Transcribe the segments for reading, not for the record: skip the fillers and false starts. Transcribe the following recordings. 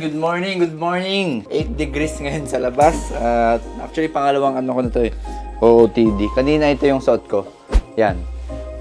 good morning, good morning. 8 degrees ngayon sa labas. Actually, pangalawang ano ko na to eh. OOTD. Kanina ito yung suot ko. Yan.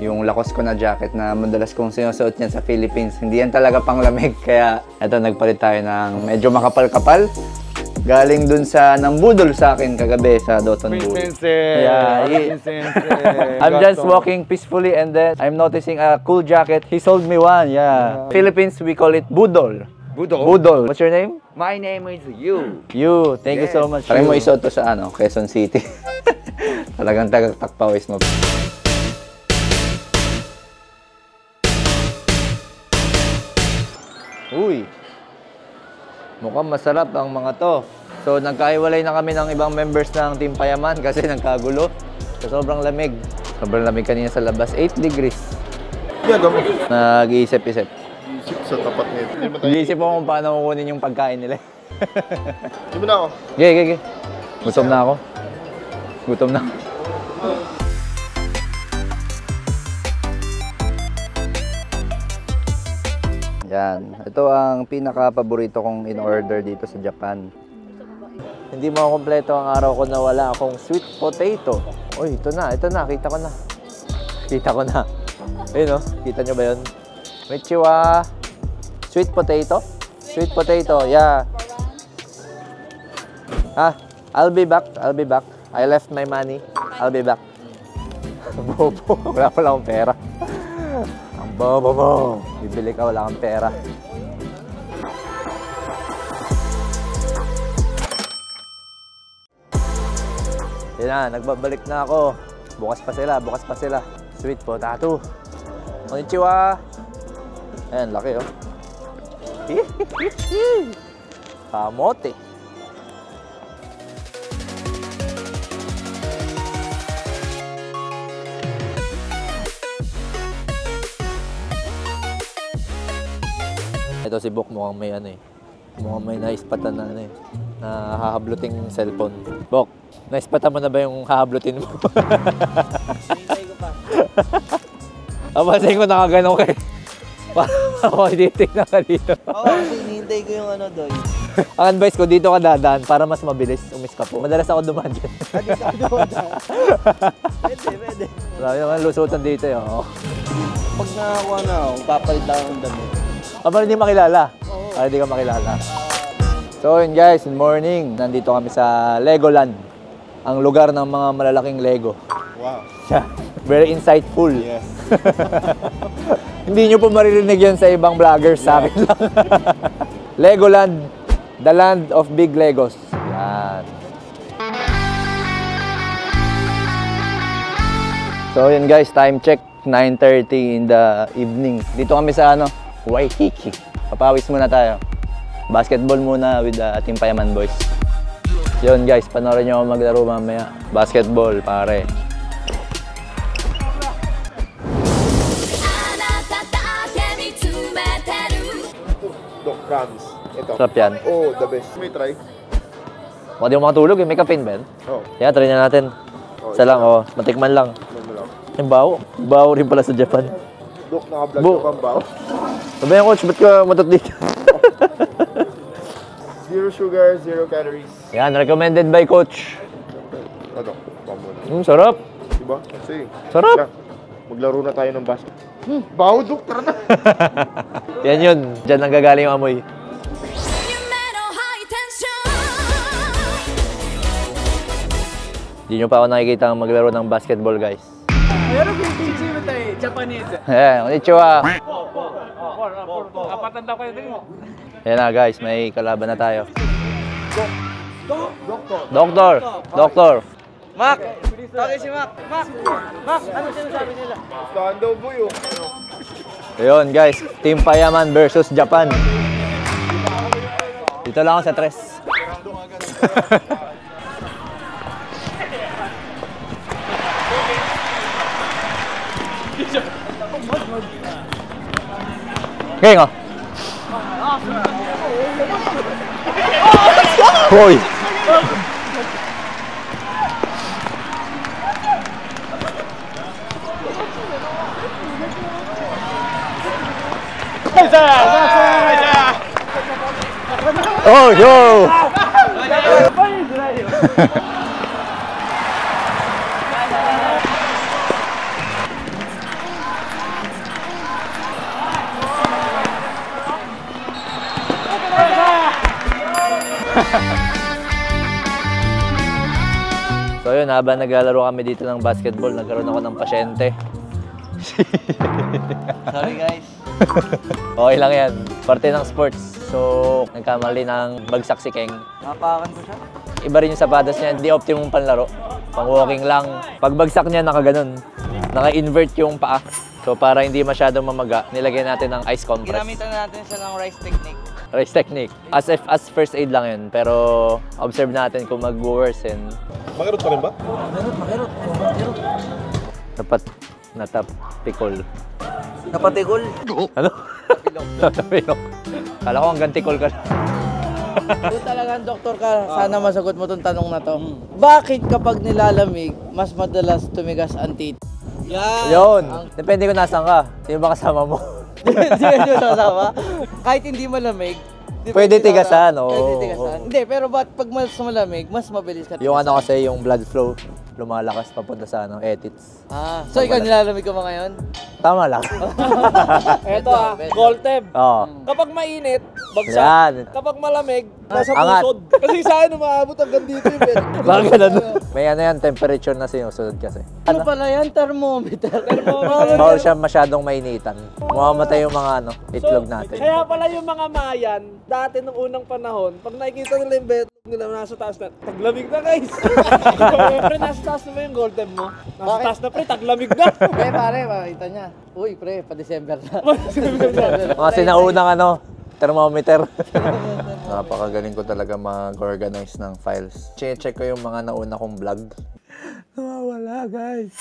Yung Lacoste ko na jacket na madalas kong sinusuot yan sa Philippines. Hindi yan talaga panglamig. Kaya ito, nagpalit tayo ng medyo makapal-kapal. Galing dun sa nambudol sa akin kagabi sa Doton Bull. Yeah, I'm just walking peacefully and then I'm noticing a cool jacket. He sold me one. Yeah. Philippines, we call it budol. Budol? Budol. What's your name? My name is Yu. Yu. Thank you so much. Try mo isuot to sa ano, Quezon City. Talagang tagaktakpawis mo. Uy. Mukhang masarap ang mga to. So, nagkahiwalay na kami ng ibang members ng Team Payaman kasi nagkagulo. So, sobrang lamig. Sobrang lamig kanina sa labas. 8 degrees. Yeah, gamo. Nag-iisip-isip. Isip sa tapat nito. Nag-iisip ako kung paano kukunin yung pagkain nila. Di mo na ako? Okay. Gutom na ako. Gutom na. Yan. Ito ang pinaka-paborito kong in-order dito sa Japan. Hindi mo kompleto ang araw ko na wala akong sweet potato. Uy, ito na. Kita ko na. Ayun o. Kita nyo ba yun? Konnichiwa. Sweet potato? Sweet potato, yeah. I'll be back. I left my money. I'll be back. Bobo. Wala pala akong pera. Ang bobo mo. Bibili ka, wala kang pera. Yan na, nagbabalik na ako. Bukas pa sila. Sweet potato. Konnichiwa. Ayan, laki oh. Kamote. Ito si Bok mukhang may ano eh. Mukhang may naispatan na ano eh. Na hahabluting cellphone. Bok, naispatan mo na ba yung hahablutin mo? Hinihintay ko pa. Apasin ko nakaganon kay. Parang ako titignan ka dito. Oo, kasi hinihintay ko yung ano doon. Ang advice ko, dito ka dadaan para mas mabilis umiska po. Madalas ako dumaan dyan. Dito ako dumaan. Pwede. Marami naman lusutan dito eh. Oh. Pag nakakuha na ako, papalit lang ang dami. Para hindi makilala. Para hindi ka makilala. So yun guys, good morning. Nandito kami sa Legoland. Ang lugar ng mga malalaking Lego. Wow. Very insightful. Yes. Hindi nyo po maririnig yan sa ibang vloggers, sa akin lang. Legoland, the land of big Legos. Yan. So yun guys, time check, 9:30 in the evening. Dito kami sa ano, Waikiki. Papawis muna tayo. Basketball muna with the Team Payaman boys. Yun guys, panoorin nyo ako maglaro mamaya. Basketball, pare. Doc, promise. Ito. Sarap yan. Oh, the best. May try? Baka di mo makatulog eh. May caffeine ba yan? Oo. Kaya try na natin. Isa lang, oh. Matikman lang. Yung bawo. Bawo rin pala sa Japan. Doc, naka-vlog ka pang bawo. Sabi yan coach, ba't ka matot dito? 0 sugar, 0 calories. Yan, recommended by coach. Doc, pamuna. Sarap. Diba? Kasi. Sarap. Maglaro na tayo ng basket. Bawo, Doc. Tara na. Yan yun. Diyan nanggagaling yung amoy. Hindi nyo pa ako nakikita maglaro ng basketball, guys. Meron yung team tayo, Japanese. Konnichiwa. Apatan daw kayo din. Yan na, guys. May kalaban na tayo. Doktor. Doktor. Mac! Tawagin si Mac! Mac! Ano sinasabi nila? Saan daw po yun? Ayun, guys. Team Payaman versus Japan. Dito lang ako sa tres. Okay nga. Hoy! Isa! Oh, yo! So yun, habang naglalaro kami dito ng basketball, nagkaroon ako ng pasyente. Sorry guys. Okay lang yan. Parte ng sports. So, nagkamali ng bagsak si Keng. Napakan ko siya. Iba rin yung sapatos niya, hindi optimum panlaro. Pang walking lang. Pag bagsak niya, nakaganon. Naka-invert yung paa. So, para hindi masyadong mamaga, nilagyan natin ng ice compress. Ginamitan natin siya ng rice technique. Rice technique. As first aid lang yun. Pero, observe natin kung mag-worsen. Makirot pa rin ba? Makirot. Dapat nataptikol. Napatigol. Ano? Napilok. Kala ko hanggang tikol ka. Kung talagang doktor ka, sana masagot mo tong tanong na to. Bakit kapag nilalamig, mas madalas tumigas ang tito? Yan! Yun! Depende kung nasan ka. Sino ba kasama mo? Hindi ka sasama. Kahit hindi malamig, Pwede tigasan, oo. Pwede tigasan. Hindi, pero pag mas malamig, mas mabilis ka tigasan. Yung ano kasi, yung blood flow, lumalakas papunta sa etits. So ikaw nilalamig ka ba ngayon? Tama lang. Eto Golteb. Oo. Kapag mainit, bagsak. Yan. Kapag malamig, nasa Angat. pusod. Kasi sa akin, umaabot hanggang dito yung bed. Bakit ganun? May ano yan, temperature na sinusunod kasi. Ano pala yan? Thermometer. Bawal siya masyadong mainitan. Mamamatay yung mga itlog natin. Kaya pala yung mga Mayan, dati nung unang panahon, pag nakikita nila yung betlog nila nasa taas na, taglamig na guys. Pre, nasa taas na ba yung Golteb mo? Nasa taas na pre, taglamig na. Pre, pare, makita niya. Uy, pre, pa-December na. Mga sinaunang thermometer. Napakagaling ko talaga mag-organize ng files. Check ko yung mga nauna kong vlog. Nawawala, guys.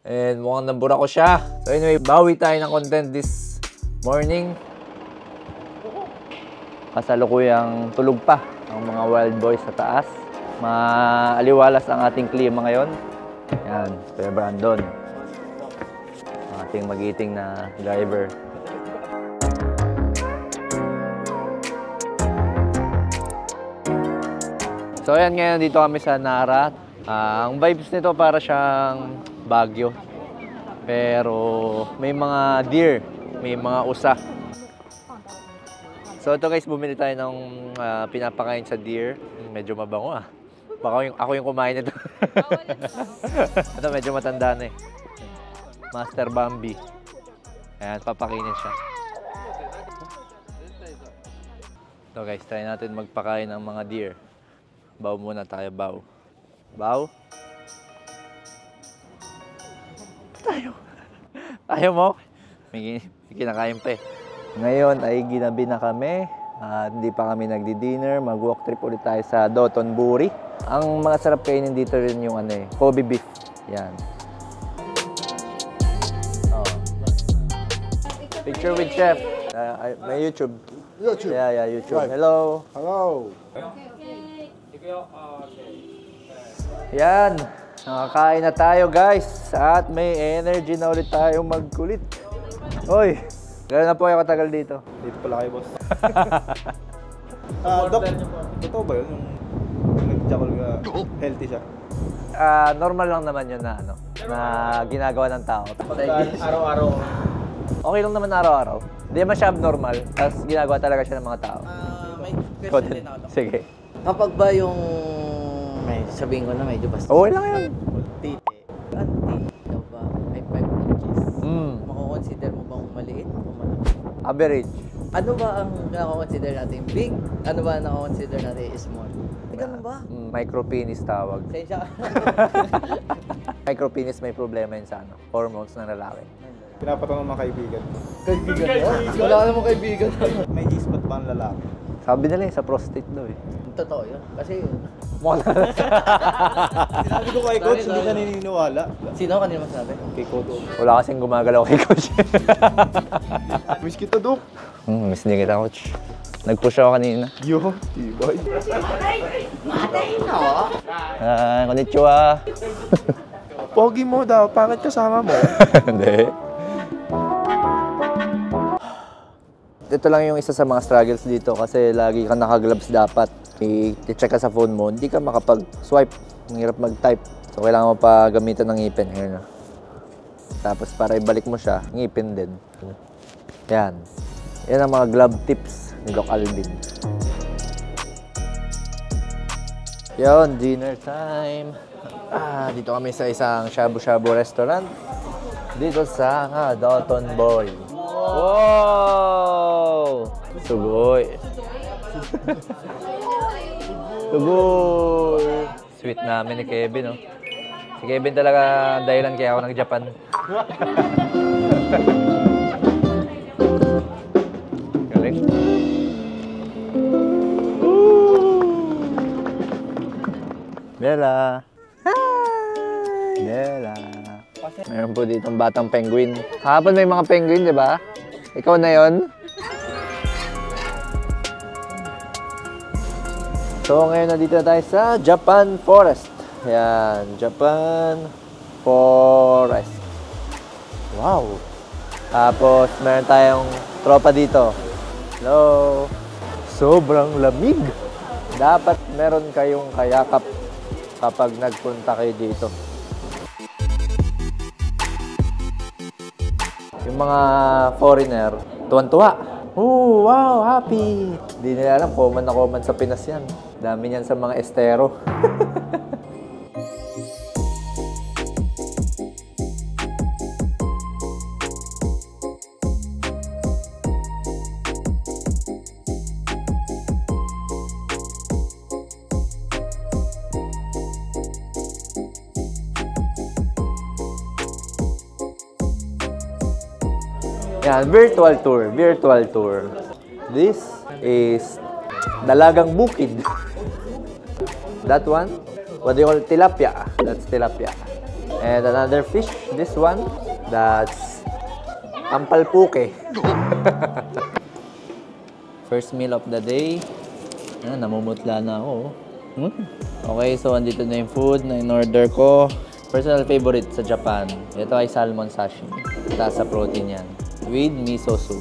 And mukhang nabura ko siya. So anyway, bawi tayo ng content this morning. Kasalukuyang tulog pa ang mga wild boys sa taas. Maaliwalas ang ating klima ngayon. Yan, Kuya Brandon. Ang ating magiting na driver. So ayan, ngayon dito kami sa Nara. Ang vibes nito para siyang Baguio. Pero may mga deer, may mga usa. So ito guys, bumili tayo ng pinapakain sa deer. Medyo mabango Baka ako yung kumain nito. Ito medyo matanda na Master Bambi. Ayan, papakainin siya. So guys, try natin magpakain ng mga deer. Baw muna tayo, baw. Baw? Tayo. Tayo mo? May kinakain pa Ngayon ay ginabi na kami. Hindi pa kami nagdi-dinner. Mag-walk trip ulit tayo sa Dotonbori. Ang mga sarap kainin dito rin yung Kobe beef. Yan. Picture with chef. May YouTube. YouTube. Yeah, YouTube. Right. Hello. Hello. Yan. Nakakain na tayo guys. At may energy na ulit tayong magkulit. Hoy. Gano'n na po kayo katagal dito? Dito pala kayo, boss. Doc, totoo ba yun? Yung nag-jackal ka, healthy siya? Normal lang naman yun na na ginagawa ng tao. Araw-araw. Okay lang naman araw-araw. Hindi naman siya abnormal. Tapos ginagawa talaga siya ng mga tao. May question din ako. Sige. Kapag ba yung sabihin ko na medyo basta. Okay lang yun. Tite. Daw ba ay 5 inches? Mako-consider mo bang maliit o malaki? Average. Ano ba ang nako-consider natin big? Ano ba ang nako-consider natin small? Ganun ba? Micropenis tawag. Sensya ka. Micropenis may problema yun sa hormones ng lalaki. Pinapatanong mga kaibigan. Kaibigan mo? Wala ka namang kaibigan. May G-spot ba ang lalaki? Sabi nila sa prostate daw Totoo yun. Kasi Sinabi ko kay Coach, hindi siya naniniwala. sino kanina mas sinabi? Kay Coach. Wala kasing gumagalaw kay coach. Miss kita, Doc. Miss din kita, coach. Nag-push ako kanina. Yo, tibay. Konnichiwa. Pogi mo daw, bakit kasama mo? Hindi. ito lang yung isa sa mga struggles dito kasi lagi kang naka-gloves dapat. I-check ka sa phone mo, hindi ka makapag-swipe. Ang hirap mag-type. So, kailangan mo pa gamitan ng ngipin. Ayan na. Tapos, para ibalik mo siya, ngipin din. Yan. Yan ang mga glove tips ni Doc Alvin. Yon, dinner time. Dito kami sa isang shabu-shabu restaurant. Dito sa Dotonbori. Wow! Sugoy. Sugoy. Sweet namin ni Kevin, no? Si Kevin talaga dahilan kaya ako nag-Japan. Galing. Bella. Hi! Bella. Meron po dito ang batang penguin. Kahapon may mga penguin, di ba? Ikaw na yon. So, ngayon nandito na tayo sa Japan Forest. Ayan, Japan Forest. Wow! Tapos, meron tayong tropa dito. Hello! Sobrang lamig! Dapat meron kayong kayakap kapag nagpunta kayo dito. Yung mga foreigner, tuwan-tuwa. Oh, wow, happy! Hindi nila alam, common na common sa Pinas yan. Dami niyan sa mga estero. Yan, virtual tour. This is Dalagang Bukid. That one, what do you call it? Tilapia. That's tilapia. And another fish, this one, that's Ampalpuke. First meal of the day. Namumutla na ako. Okay, so andito na yung food na in-order ko. Personal favorite sa Japan. Ito ay salmon sashimi. Taas sa protein yan. With miso soup.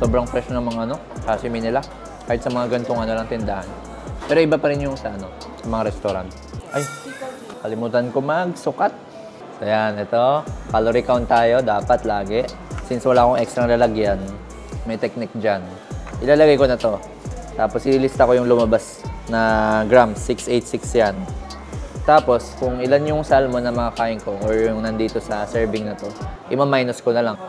Sobrang fresh ng mga sashimi nila. Kahit sa mga gantong lang tindahan. Pero iba pa rin yung sa sa mga restaurant. Ay, kalimutan ko magsukat. So yan, ito. Calorie count tayo, dapat lagi. Since wala akong extra lalagyan, may technique dyan. Ilalagay ko na to. Tapos ililista ko yung lumabas na grams. 686 yan. Tapos, kung ilan yung salmon na makakain ko or yung nandito sa serving na to, ima-minus ko na lang.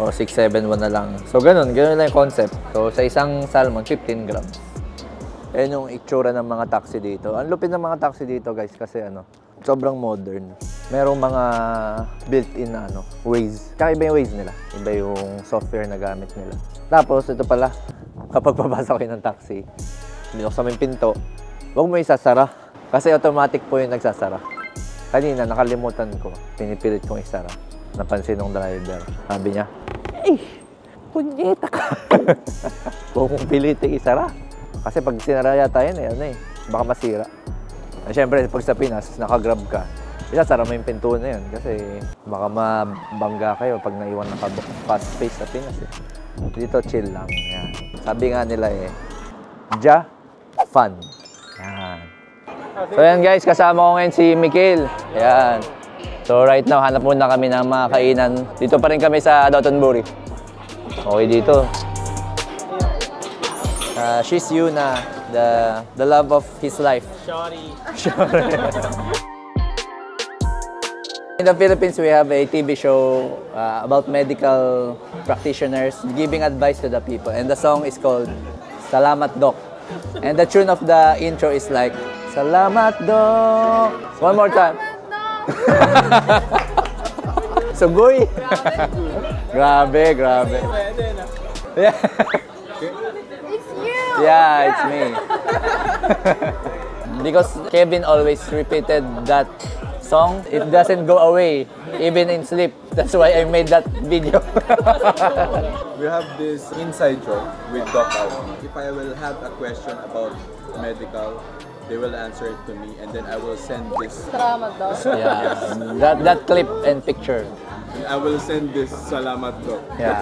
O 671 na lang. So, ganun lang yung concept. So, sa isang salmon, 15 grams. Ayan yung itsura ng mga taxi dito. Ang lupit ng mga taxi dito, guys, kasi sobrang modern. Merong mga built-in na Waze. Tsaka iba yung Waze nila. Iba yung software na gamit nila. Tapos, ito pala, kapag papasok kayo ng taxi, binuksan mo yung pinto, huwag mo isasara. Kasi automatic po yung nagsasara. Kanina, nakalimutan ko. Pinipilit kong isara. Napansin ng driver. Sabi niya, punyeta ka. Huwag mong piliting isara. Kasi pag sinara yata yun, baka masira. Siyempre, pag sa Pinas, nakagrab ka, isasara mo yung pinto na yun. Kasi baka mabangga kayo pag naiwan fast pace sa Pinas. Dito, chill lang. Yan. Sabi nga nila fun. Yan. So yan guys, kasama ko ngayon si Mikil. Yan. So right now, hanap muna kami ng mga kainan. Dito pa rin kami sa Dotonbori. Okay dito. She's Yuna, the love of his life. Sorry. In the Philippines, we have a TV show about medical practitioners giving advice to the people. And the song is called Salamat Doc. And the tune of the intro is like, Salamat Doc. One more time. Sugoy. Grabe. Yeah. It's you! Yeah, it's me. Because Kevin always repeated that song, it doesn't go away, even in sleep. That's why I made that video. We have this inside joke with Doc Alvin. If I will have a question about medical, they will answer it to me, and then I will send this. Salamat daw. Yeah, that clip and picture. I will send this salamat doc. Yeah.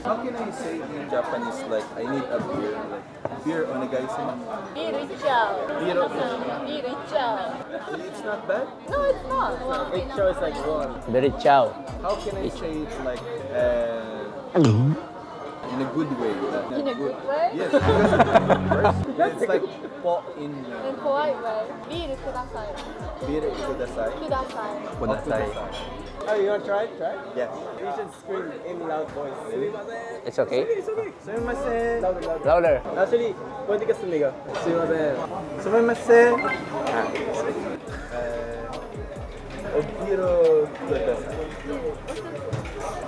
How can I say in Japanese like I need a beer? Like beer onegaishimasu. It's not bad. No, it's not. Picture is like one. Very chow. How can I say it like in a good way? In a good way? Yes, because it's like po in In polite way. Beer kudasai. beer kudasai. Kudasai. Kudasai. Oh, you wanna try it? Try it? Yes. You should scream in loud voice. It's okay? Sumimasen. Louder, louder. Louder. Actually, pwede ka sumigaw. Sumimasen. Sumimasen. Obiro kudasai.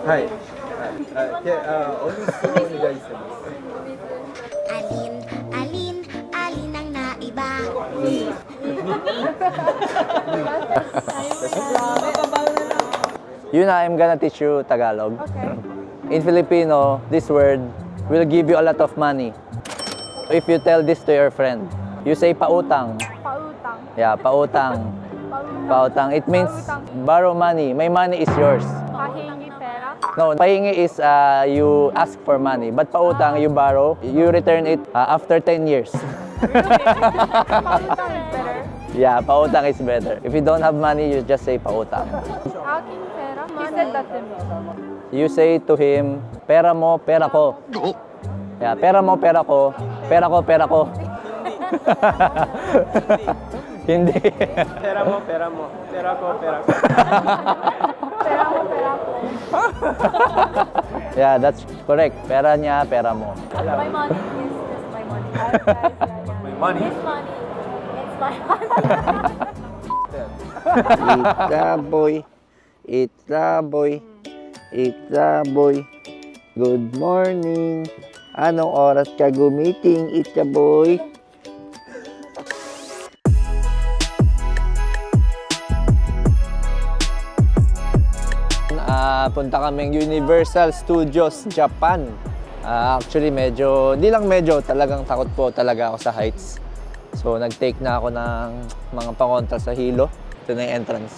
Hi. Only onegaishimasu. Alin ang naiba. Yun na, I'm gonna teach you Tagalog. Okay. In Filipino, this word will give you a lot of money. If you tell this to your friend, you say pautang. Pautang. Yeah, pautang. Pautang. Pautang. It means borrow money. My money is yours. Pahingi pera. No, pahingi is you ask for money. But pautang, you borrow. You return it after 10 years. Pautang is better. Yeah, pautang is better. If you don't have money, you just say pautang. Aking pera. You said that to me. You say to him, pera mo, pera ko. Yeah, pera mo, pera ko. Pera ko, pera ko. Hindi. Pera mo, pera mo. Pera ko, pera ko. Pera mo, pera ko. Yeah, that's correct. Pera niya, pera mo. My money is just my money. My money? His money. It's my money. Ita boy, ita boy, ita boy. Good morning. Anong oras ka gumiting, ita boy? Punta kaming Universal Studios Japan. Actually, hindi lang medyo, talagang takot po talaga ako sa heights. So, nag-take na ako ng mga pangontra sa hilo. Ito na yung entrance.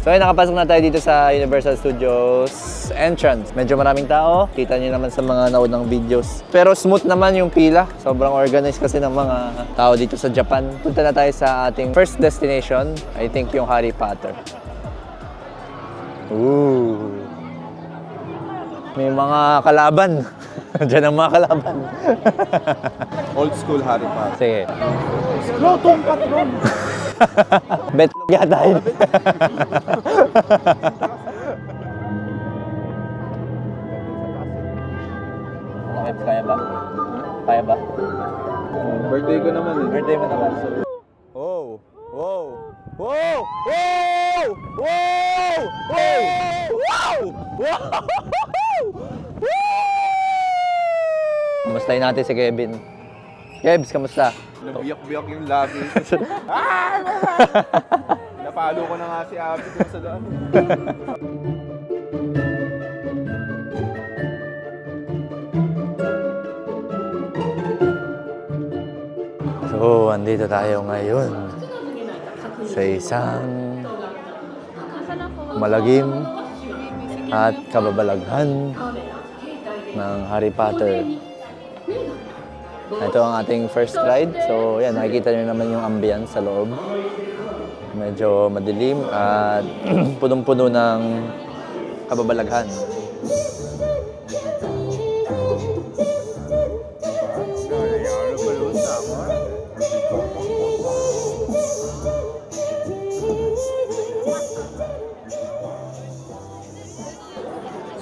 So, nakapasok na tayo dito sa Universal Studios entrance. Medyo maraming tao. Kita niyo naman sa mga naunang videos. Pero smooth naman yung pila. Sobrang organized kasi ng mga tao dito sa Japan. Punta na tayo sa ating first destination. I think yung Harry Potter. Ooh. May mga kalaban. Diyan ang mga kalaban. Old school Harry Potter. Sige. Skrotong patron. Betlog yata yun. Kaya ba? Kaya ba? Birthday ko naman eh. Birthday mo naman. Wow! Wow! Wow! Wow! Wow! Wow! Wow! Wow! Kamustahin natin si Kevin. Kebs, kamusta? Nabiyak-biyak yung labi. Napalo ko na nga si Abby dun sa daan. So, andito tayo ngayon sa isang malagim at kababalaghan ng Harry Potter. Ito ang ating first ride. So, yan, nakikita nyo naman yung ambience sa loob. Medyo madilim at punong-puno ng kababalaghan.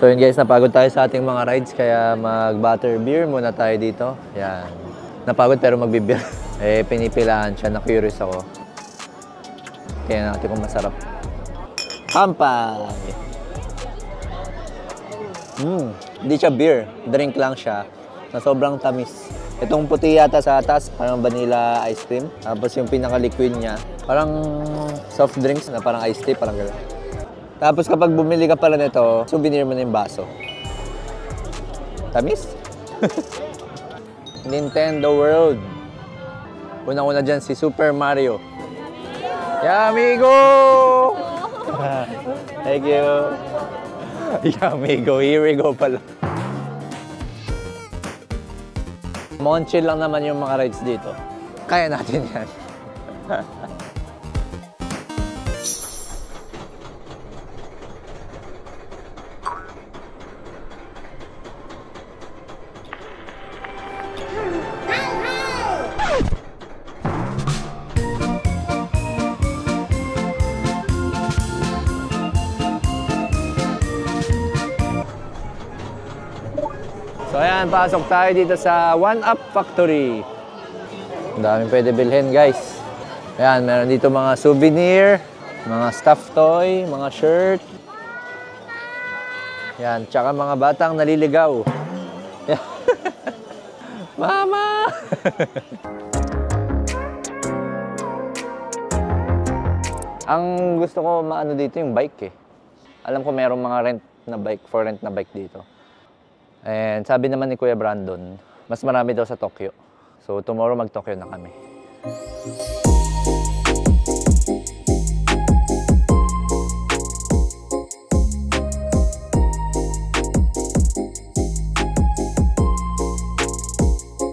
So yun guys, napagod tayo sa ating mga rides kaya mag-butter beer muna tayo dito. Yan. Napagod pero magbe-beer. Pinipilaan siya, na-curious ako. Kaya natin kung masarap. Kampay! Hindi siya beer. Drink lang siya na sobrang tamis. Itong puti yata sa atas, parang vanilla ice cream. Tapos yung pinaka-liquid niya, parang soft drinks na parang iced tea, parang gano'n. Tapos kapag bumili ka pala nito, souvenir mo na yung baso. Tamis? Nintendo World. Unang-una dyan si Super Mario. Yeah, amigo! Thank you. Yeah, amigo. Here we go pala. Monchill lang naman yung mga rides dito. Kaya natin yan. So ayan, pasok tayo dito sa One Up Factory. Ang daming pwede bilhin, guys. Ayan, meron dito mga souvenir, mga stuffed toy, mga shirt. Ayan, tsaka mga batang naliligaw. Mama! Ang gusto ko maano dito yung bike eh. Alam ko merong mga rent na bike, for rent na bike dito. And sabi naman ni Kuya Brandon, mas marami daw sa Tokyo. So tomorrow mag-Tokyo na kami.